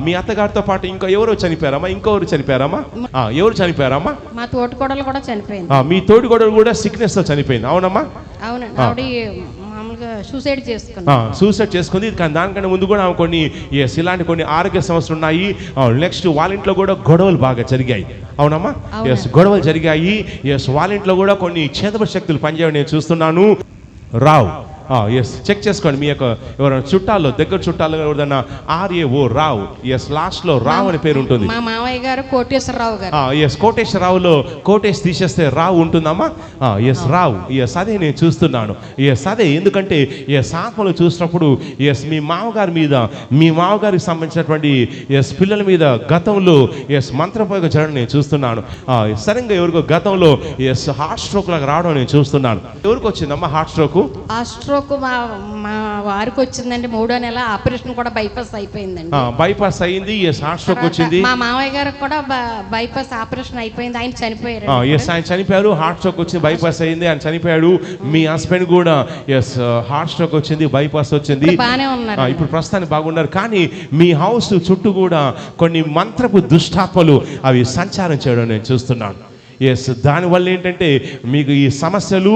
మీ అత్తగారితో పాటు ఇంకా ఎవరు చనిపోయారమ్మా? ఇంకెవరు చనిపోయారమ్మా? ఎవరు చనిపోయారమ్మా? మా తోటికోడలు కూడా చనిపోయింది. మీ తోటికోడలు కూడా సిక్నెస్ తో చనిపోయింది, అవునమ్మా? అవునండి, ఆవిడ మామూలుగా సూసైడ్ చేసుకుంది. కానీ దానికంటే ముందు కూడా ఆమె కొన్ని ఇలాంటి కొన్ని ఆరోగ్య సమస్యలు ఉన్నాయి. నెక్స్ట్ వాళ్ళ ఇంట్లో కూడా గొడవలు బాగా జరిగాయి, అవునమ్మా? గొడవలు జరిగాయి. వాళ్ళ ఇంట్లో కూడా కొన్ని చేతబడి శక్తులు పనిచేయడం నేను చూస్తున్నాను. రావు, చెక్ చేసుకోండి. మీ యొక్క ఎవరైనా చుట్టాల్లో, దగ్గర చుట్టాల్లో ఎవరైనా RAO రావు, లాస్ట్ లో రావు అనే పేరు ఉంటుంది. మా మామయ్య గారు కోటేశ్వరరావు గారు. కోటేశ్వరరావులో కోటేష్ తీసేస్తే రావు ఉంటుందమ్మా. రావు. అదే నేను చూస్తున్నాను. అదే ఎందుకంటే ఆత్మలు చూసినప్పుడు మీ మామగారి మీద, మీ మామగారికి సంబంధించినటువంటి పిల్లల మీద గతంలో మంత్రప్రయోగం చేయడం నేను చూస్తున్నాను. సరిగ్గా ఎవరికో గతంలో హార్ట్ స్ట్రోక్ లాగా రావడం నేను చూస్తున్నాను. ఎవరికి వచ్చిందమ్మా హార్ట్ స్ట్రోక్? మా వారికి వచ్చిందండి. 3వ నెల ఆపరేషన్ కూడా బైపాస్ అయిపోయిందండి. బైపాస్ అయింది, హార్ట్ స్ట్రోక్ వచ్చింది. మా మామయ్య గారికి కూడా బైపాస్ ఆపరేషన్ అయిపోయింది, ఆయన చనిపోయారు. ఆయన చనిపోయారు. హార్ట్ స్ట్రోక్ వచ్చింది, బైపాస్ అయింది, ఆయన చనిపోయాడు. మీ హస్బెండ్ కూడా హార్ట్ స్ట్రోక్ వచ్చింది, బైపాస్ వచ్చింది. బాగానే ఉన్నారు, ఇప్పుడు ప్రస్తుతానికి బాగున్నారు. కానీ మీ హౌస్ చుట్టూ కూడా కొన్ని మంత్రపు దుష్టాత్మలు అవి సంచారం చేయడం నేను చూస్తున్నాను. దానివల్ల ఏంటంటే మీకు ఈ సమస్యలు